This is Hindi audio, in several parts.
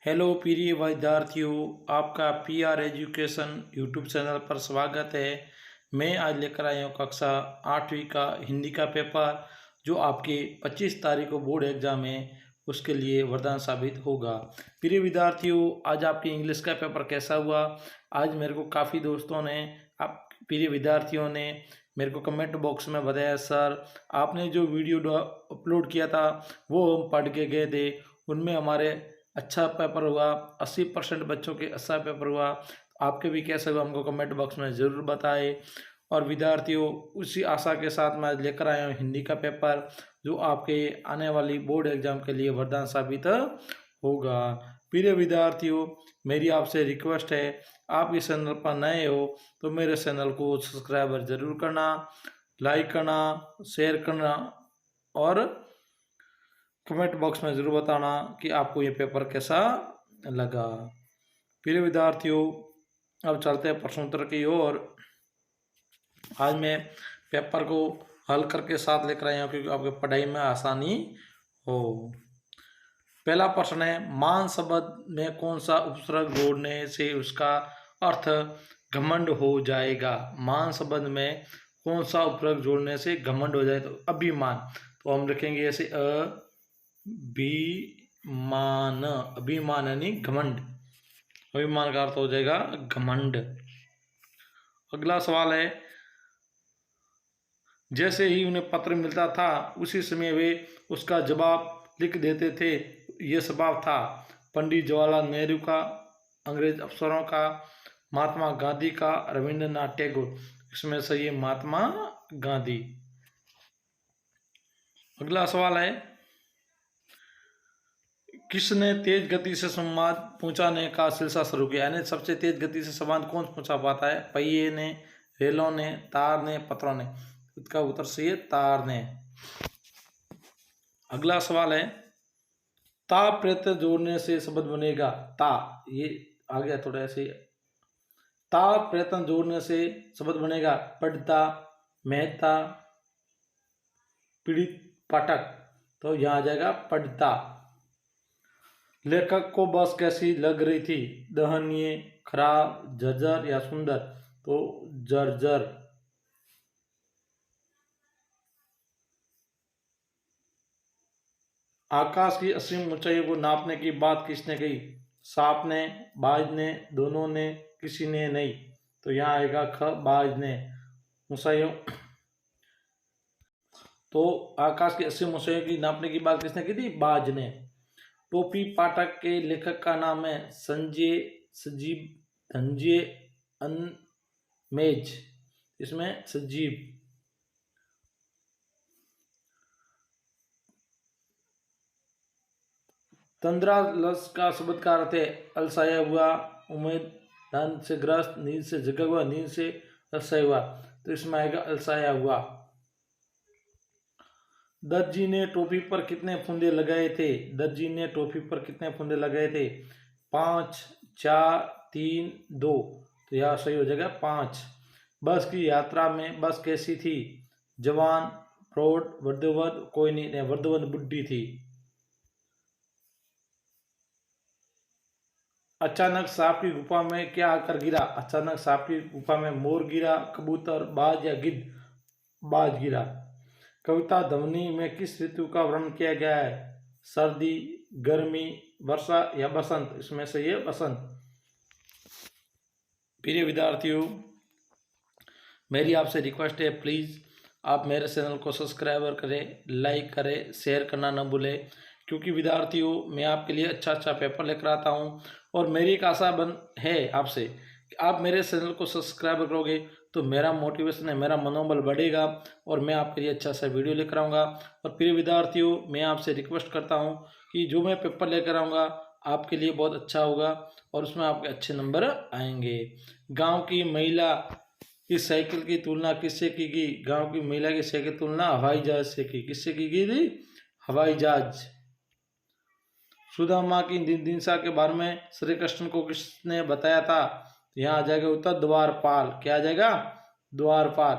हेलो प्रिय विद्यार्थियों, आपका पीआर एजुकेशन यूट्यूब चैनल पर स्वागत है। मैं आज लेकर आया हूँ कक्षा 8वीं का हिंदी का पेपर, जो आपके 25 तारीख को बोर्ड एग्जाम है, उसके लिए वरदान साबित होगा। प्रिय विद्यार्थियों, आज आपकी इंग्लिश का पेपर कैसा हुआ? आज मेरे को काफ़ी दोस्तों ने, आप प्रिय विद्यार्थियों ने मेरे को कमेंट बॉक्स में बताया, सर आपने जो वीडियो अपलोड किया था वो हम पढ़ के गए थे, उनमें हमारे अच्छा पेपर हुआ, 80% बच्चों के अच्छा पेपर हुआ। आपके भी कैसे हुआ हमको कमेंट बॉक्स में ज़रूर बताएं। और विद्यार्थियों, उसी आशा के साथ मैं लेकर आया हूँ हिंदी का पेपर, जो आपके आने वाली बोर्ड एग्जाम के लिए वरदान साबित होगा। प्रिय विद्यार्थियों, मेरी आपसे रिक्वेस्ट है, आप इस चैनल पर नए हो तो मेरे चैनल को सब्सक्राइबर ज़रूर करना, लाइक करना, शेयर करना और कमेंट बॉक्स में ज़रूर बताना कि आपको ये पेपर कैसा लगा। प्रिय विद्यार्थियों, अब चलते हैं प्रश्नोत्तर की ओर। आज मैं पेपर को हल करके साथ लेकर आया हूँ, क्योंकि आपके पढ़ाई में आसानी हो। पहला प्रश्न है, मान शब्द में कौन सा उपसर्ग जोड़ने से उसका अर्थ घमंड हो जाएगा? मान शब्द में कौन सा उपसर्ग जोड़ने से घमंड हो जाए? तो अभिमान, तो हम लिखेंगे ऐसे अभिमान। अभिमान यानी घमंड, अभिमान का अर्थ हो जाएगा घमंड। अगला सवाल है, जैसे ही उन्हें पत्र मिलता था उसी समय वे उसका जवाब लिख देते थे, ये स्वभाव था पंडित जवाहरलाल नेहरू का, अंग्रेज अफसरों का, महात्मा गांधी का, रविंद्रनाथ टैगोर? इसमें से ये महात्मा गांधी। अगला सवाल है, किसने तेज गति से संवाद पहुंचाने का सिलसिला शुरू किया? यानी सबसे तेज गति से संवाद कौन पहुंचा पाता है? पहिए ने, रेलों ने, तार ने, पत्रों ने? इसका उत्तर सही है तार ने। अगला सवाल है, ता प्रत्यय जोड़ने से शब्द बनेगा? ता, ये आ गया थोड़ा ऐसे, ता प्रत्यय जोड़ने से शब्द बनेगा पढ़ता, मेहता, पीड़ित, पाठक। तो यहाँ आ जाएगा पढ़ता। लेखक को बस कैसी लग रही थी? दहनीय, खराब, जर्जर या सुंदर? तो जर्जर। आकाश की असीम ऊंचाई को नापने की बात किसने कही? सांप ने, बाज ने, दोनों ने, किसी ने नहीं? तो यहाँ आएगा ख, बाज ने। ऊंचाइयों, तो आकाश की असीम ऊंचाई की नापने की बात किसने की थी? बाज ने। टोपी पाठक के लेखक का नाम है संजय, सजीव, धनंजय, अनमेज? इसमें सजीव। तंद्रालस का शब्द का अर्थ है अलसाया हुआ, उम्मीद, नींद से ग्रस्त, नींद से जगा हुआ, नींद से अलसाया हुआ? तो इसमें आएगा अलसाया हुआ। दर्जी ने टोपी पर कितने फुंदे लगाए थे? दर्जी ने टोपी पर कितने फुंदे लगाए थे? 5, 4, 3, 2? तो यह सही हो जाएगा 5। बस की यात्रा में बस कैसी थी? जवान, प्रौढ़, वृद्धवत? कोई नहीं, वृद्धवत बुढ़ी थी। अचानक सांप की गुफा में क्या आकर गिरा? अचानक सांप की गुफा में मोर गिरा, कबूतर, बाज या गिद्ध? बाज गिरा। कविता ध्वनि में किस ऋतु का वर्णन किया गया है? सर्दी, गर्मी, वर्षा या बसंत? इसमें से ये बसंत। प्रिय विद्यार्थियों, मेरी आपसे रिक्वेस्ट है, प्लीज़ आप मेरे चैनल को सब्सक्राइबर करें, लाइक करें, शेयर करना न भूलें, क्योंकि विद्यार्थियों मैं आपके लिए अच्छा अच्छा पेपर लेकर आता हूं। और मेरी एक आशा है आपसे कि आप मेरे चैनल को सब्सक्राइब करोगे तो मेरा मोटिवेशन है, मेरा मनोबल बढ़ेगा और मैं आपके लिए अच्छा सा वीडियो लेकर आऊँगा। और प्रिय विद्यार्थियों, मैं आपसे रिक्वेस्ट करता हूँ कि जो मैं पेपर लेकर आऊँगा आपके लिए बहुत अच्छा होगा और उसमें आपके अच्छे नंबर आएंगे। गाँव की महिला इस साइकिल की तुलना किससे की गई? गांव की महिला की साइकिल तुलना हवाई जहाज से की। किससे की गई थी? हवाई जहाज। सुदामा की दिनसा के बारे में श्री कृष्ण को किसने बताया था? यहाँ आ जाएगा उत्तर द्वारपाल। क्या आ जाएगा? द्वारपाल।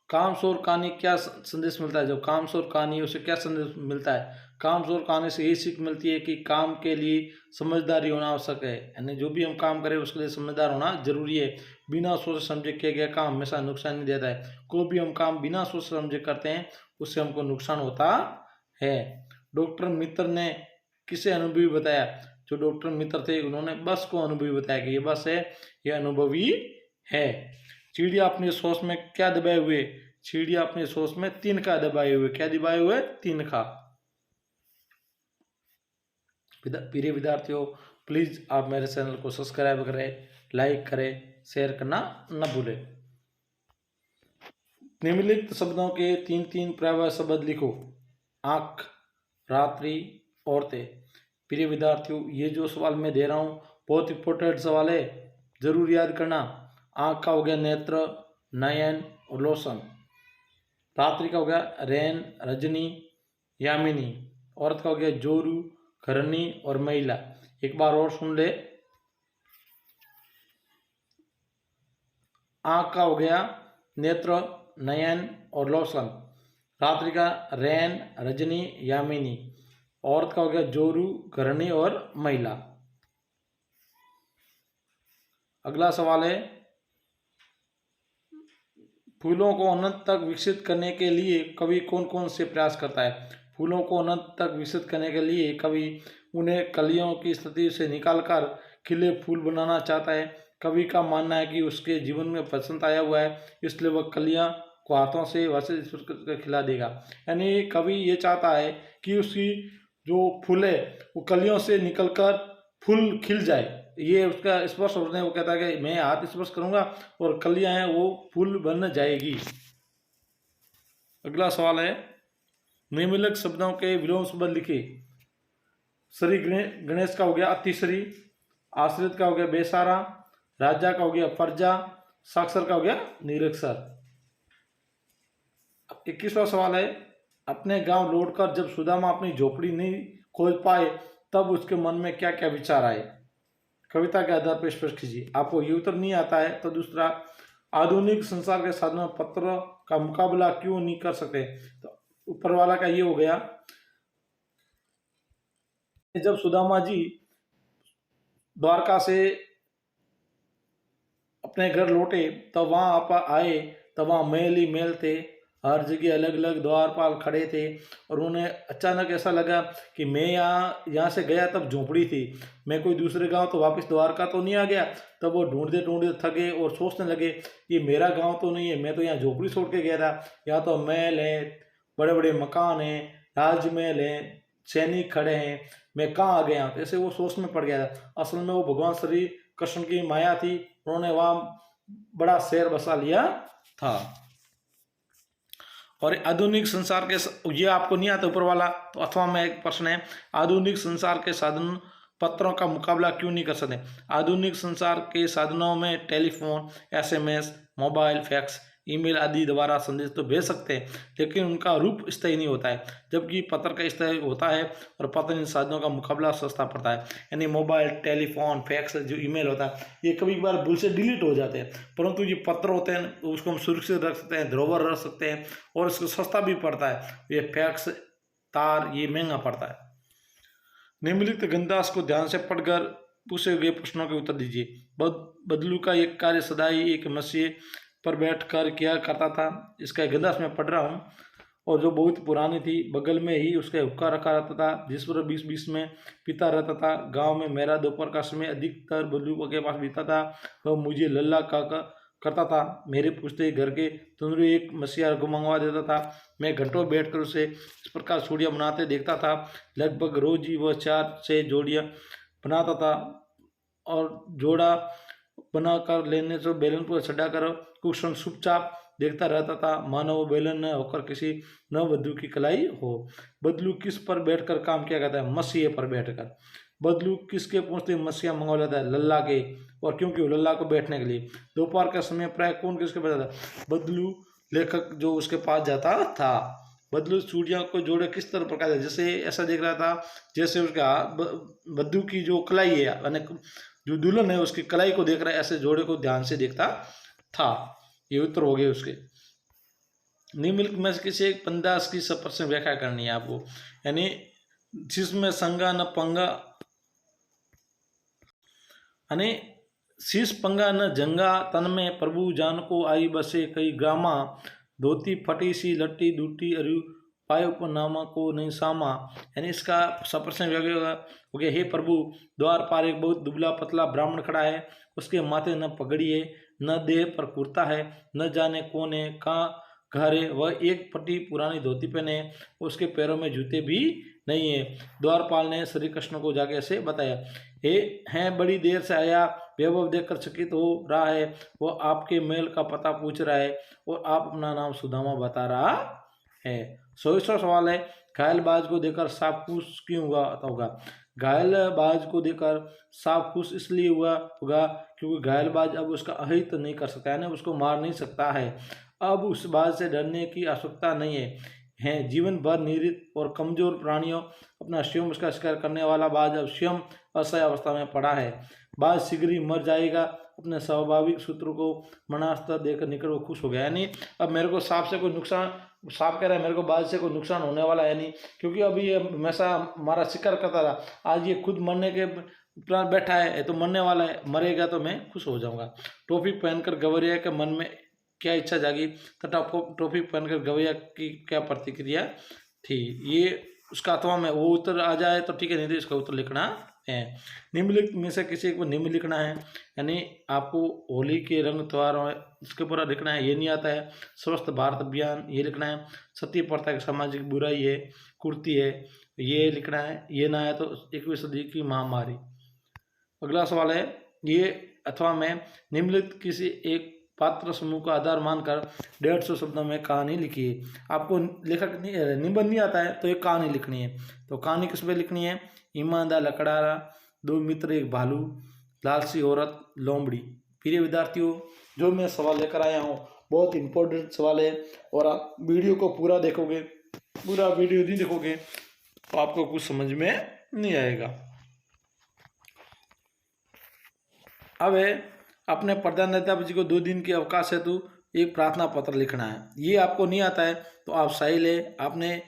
कामसोर कहानी क्या संदेश मिलता है? जो कामसोर कहानी है उसे क्या संदेश मिलता है? कामचोर कहानी से यही सीख मिलती है कि काम के लिए समझदारी होना आवश्यक है, यानी जो भी हम काम करें उसके लिए समझदार होना जरूरी है। बिना सोच समझे किया गया काम हमेशा नुकसान नहीं देता है। कोई भी हम काम बिना सोच समझे करते हैं उससे हमको नुकसान होता है। डॉक्टर मित्र ने किसे अनुभवी बताया? जो डॉक्टर मित्र थे उन्होंने बस को अनुभवी बताया कि ये बस है, ये अनुभवी है। चिड़िया अपनी सोच में क्या दबाए हुए? चिड़िया अपनी सोच में तिनका दबाए हुए। क्या दबाए हुए? तिनका। प्रिय विद्यार्थियों, प्लीज आप मेरे चैनल को सब्सक्राइब करें, लाइक करें, शेयर करना न भूलें। निम्नलिखित शब्दों के 3-3 पर्यायवाची शब्द लिखो। आँख, रात्रि, औरतें। प्रिय विद्यार्थियों, ये जो सवाल मैं दे रहा हूँ बहुत इंपॉर्टेंट सवाल है, जरूर याद करना। आँख का हो गया नेत्र, नयन और लोशन। रात्रि का हो गया रैन, रजनी, यामिनी। औरत का हो गया जोरू, घरनी और महिला। एक बार और सुन ले। आँख का हो गया नेत्र, नयन और लोशन। रात्रि का रैन, रजनी, यामिनी। औरत का हो गया जोरू, घरनी और महिला। अगला सवाल है, फूलों को अनंत तक विकसित करने के लिए कवि कौन कौन से प्रयास करता है? फूलों को अनंत तक विकसित करने के लिए कवि उन्हें कलियों की स्थिति से निकालकर खिले फूल बनाना चाहता है। कवि का मानना है कि उसके जीवन में बसंत आया हुआ है, इसलिए वह कलियां को हाथों से वैसे खिला देगा। यानी कवि ये चाहता है कि उसकी जो फूल है वो कलियों से निकलकर फूल खिल जाए। ये उसका स्पर्श होने वो कहता है कि मैं हाथ स्पर्श करूंगा और कलियां हैं वो फूल बन जाएगी। अगला सवाल है, निम्नलिखित शब्दों के विलोम शब्द लिखिए। श्री गणेश का हो गया अतिश्री, आश्रित का हो गया बेसारा, राजा का हो गया प्रजा, साक्षर का हो गया निरक्षर। 21वां सवाल है, अपने गांव लौटकर जब सुदामा अपनी झोपड़ी नहीं खोज पाए तब उसके मन में क्या क्या विचार आए? कविता के आधार पर स्पष्ट कीजिए। आपको ये उत्तर नहीं आता है तो दूसरा, आधुनिक संसार के साधनों पत्र का मुकाबला क्यों नहीं कर सकते? तो ऊपर वाला का ये हो गया, जब सुदामा जी द्वारका से अपने घर लौटे तब वहां आप आए तब वहां महल ही महल थे, हर जगह अलग अलग द्वारपाल खड़े थे और उन्हें अचानक ऐसा लगा कि मैं यहाँ से गया तब झोपड़ी थी, मैं कोई दूसरे गांव तो वापस द्वारका तो नहीं आ गया। तब वो ढूंढते ढूंढते थके और सोचने लगे ये मेरा गांव तो नहीं है, मैं तो यहाँ झोपड़ी छोड़ के गया था। यहाँ तो महल है, बड़े बड़े मकान हैं, राजमहल हैं, सैनिक खड़े हैं, मैं कहाँ आ गया? ऐसे वो सोच में पड़ गया था। असल में वो भगवान श्री कृष्ण की माया थी, उन्होंने वहाँ बड़ा शहर बसा लिया था। और आधुनिक संसार के, ये आपको नहीं आता ऊपर वाला तो अथवा में एक प्रश्न है, आधुनिक संसार के साधन पत्रों का मुकाबला क्यों नहीं कर सकते? आधुनिक संसार के साधनों में telephone, SMS, mobile, fax, email आदि द्वारा संदेश तो भेज सकते हैं, लेकिन उनका रूप स्थायी नहीं होता है, जबकि पत्र का स्थायी होता है और पत्र इन साधनों का मुकाबला सस्ता पड़ता है। यानी मोबाइल, टेलीफोन, फैक्स, जो ईमेल होता है ये कभी कभार भूल से डिलीट हो जाते हैं, परंतु ये पत्र होते हैं तो उसको हम सुरक्षित रख सकते हैं, धरोहर रख सकते हैं और इसको सस्ता भी पड़ता है। ये फैक्स, तार ये महंगा पड़ता है। निम्नलिखित गंदास को ध्यान से पढ़कर पूछे गए प्रश्नों के उत्तर दीजिए। बदलू का एक कार्य सदाई एक मसीह पर बैठकर किया करता था। इसका गंदास मैं पढ़ रहा हूँ और जो बहुत पुरानी थी, बगल में ही उसका हुक्का रखा रहता था जिस पर 20-20 में पीता रहता था। गांव में मेरा दोपहर का समय अधिकतर बदलू के पास बीता था। वह मुझे लल्ला करता था, मेरे पूछते घर के तंदूरी एक मसीहा को मंगवा देता था। मैं घंटों बैठकर उसे इस प्रकार चूड़ियाँ बनाते देखता था। लगभग रोज ही वह 4-6 जोड़ियाँ बनाता था और जोड़ा बनाकर लेने से बेलन पर चढ़ाकर कुछ क्षण चुपचाप देखता रहता था, मानो वो बेलन न होकर किसी नववधु की कलाई हो। बदलू किस पर बैठकर काम किया करता है? मसीहे पर बैठकर। बदलू किसके पूछते मसीहा मंगवा लेता है? लल्ला के। और क्योंकि वो लल्ला को बैठने के लिए। दोपहर का समय प्राय कौन किसके पास जाता? बदलू लेखक जो उसके पास जाता था। बदलू चूड़ियों को जोड़े किस तरह प्रकार है? जैसे ऐसा देख रहा था जैसे उसका बद्दू की जो कलाई है, यानी जो दुल्हन है उसकी कलाई को देख रहा है, ऐसे जोड़े को ध्यान से देखता था। ये उत्तर हो गए उसके। निम्नलिखित में से किसी एक पंदास की 100% व्याख्या करनी है आपको। यानी जिसमें संगा न पंगा અને शीश पंगा न जंगा तन में प्रभु जान को आई बसे कई ग्रामा धोती फटी सी लट्टी दूटी अरु पाए उपनामा को नहीं सामा। यानी इसका सप्रश्न हो गया, हे प्रभु, द्वार पार एक बहुत दुबला पतला ब्राह्मण खड़ा है, उसके माथे न पगड़ी है न देह पर कुर्ता है, न जाने कौन है कहाँ घर है, वह एक फटी पुरानी धोती पहने, उसके पैरों में जूते भी नहीं है। द्वारपाल ने श्री कृष्ण को जाके ऐसे बताया, हे हैं बड़ी देर से आया, वैभव देखकर चकित हो रहा है, वो आपके महल का पता पूछ रहा है और आप अपना नाम सुदामा बता रहा है। 100वां सवाल है, घायल बाज को देखकर साफ खुश क्यों हुआ होगा? घायल बाज को देखकर साफ खुश इसलिए हुआ होगा क्योंकि घायल बाज अब उसका अहित नहीं कर सकता, यानी उसको मार नहीं सकता है। अब उस बाज से डरने की आवश्यकता नहीं है। जीवन भर निरीह और कमजोर प्राणियों अपना स्वयं उसका शिकार करने वाला बाज अब स्वयं असह्य अवस्था में पड़ा है। बाज शीघ्र ही मर जाएगा। अपने स्वाभाविक सूत्र को मनास्तर देकर निकल वो खुश हो गया। यानी अब मेरे को सांप से कोई नुकसान, सांप कह रहा है मेरे को बाज से कोई नुकसान होने वाला है नहीं, क्योंकि अभी ये हमेशा हमारा शिकार करता रहा, आज ये खुद मरने के उपरांत बैठा है तो मरने वाला है, मरेगा तो मैं खुश हो जाऊंगा। टोपी पहनकर गवरिया के मन में क्या इच्छा जागी तथा टोपी पहनकर गवैया की क्या प्रतिक्रिया थी, ये उसका अथवा में वो उत्तर आ जाए तो ठीक है, नहीं तो इसका उत्तर लिखना है। निम्नलिखित में से किसी को निम्न लिखना है, यानी आपको होली के रंग त्योहार इसके पूरा लिखना है, ये नहीं आता है। स्वस्थ भारत अभियान ये लिखना है। सती प्रथा की सामाजिक बुराई है, कुर्ती है, ये लिखना है। ये ना है तो 21वीं सदी की महामारी। अगला सवाल है, ये अथवा में निम्नलिखित किसी एक पात्र समूह का आधार मानकर 150 शब्दों में कहानी लिखिए। आपको लेखक निबंध नहीं आता है तो एक कहानी लिखनी है, तो कहानी किस पे लिखनी है? ईमानदार लकड़ारा, दो मित्र एक भालू, लालची औरत, लोमड़ी। प्रिय विद्यार्थियों, जो मैं सवाल लेकर आया हूँ बहुत इंपॉर्टेंट सवाल है और आप वीडियो को पूरा देखोगे, पूरा वीडियो नहीं देखोगे तो आपको कुछ समझ में नहीं आएगा। अब अपने प्रधानाध्यापक जी को 2 दिन के अवकाश हेतु एक प्रार्थना पत्र लिखना है। ये आपको नहीं आता है तो आप साहिल है, आपने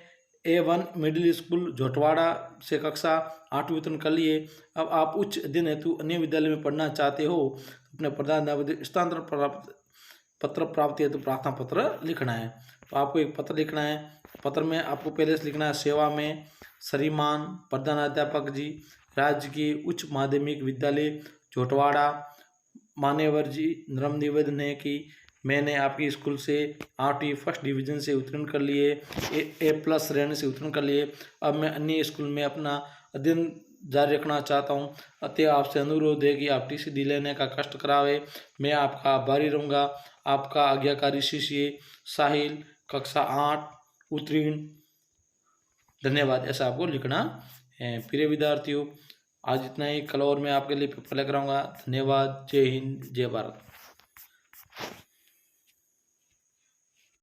A1 मिडिल स्कूल झोटवाड़ा से कक्षा 8वीं उत्तीर्ण कर लिए। अब आप उच्च अध्ययन हेतु अन्य विद्यालय में पढ़ना चाहते हो, अपने प्रधानाध्यापक स्थानांतरण पत्र प्राप्ति हेतु प्रार्थना पत्र लिखना है। तो आपको एक पत्र लिखना है। पत्र में आपको पहले से लिखना है, सेवा में श्रीमान प्रधानाध्यापक जी, राज्य की उच्च माध्यमिक विद्यालय झोटवाड़ा, मान्यवर जी, नम्र निवेदन है कि मैंने आपकी स्कूल से 8वीं फर्स्ट डिवीजन से उत्तीर्ण कर लिए, A+ श्रेणी से उत्तीर्ण कर लिए। अब मैं अन्य स्कूल में अपना अध्ययन जारी रखना चाहता हूँ, अतः आपसे अनुरोध है कि आप TCD लेने का कष्ट करावे। मैं आपका आभारी रहूँगा। आपका आज्ञाकारी शिष्य साहिल, कक्षा 8 उत्तीर्ण। धन्यवाद। ऐसा आपको लिखना है। प्रिय विद्यार्थियों, आज इतना ही। कल और मैं आपके लिए पेपर लेकर आऊँगा। धन्यवाद। जय हिंद, जय भारत।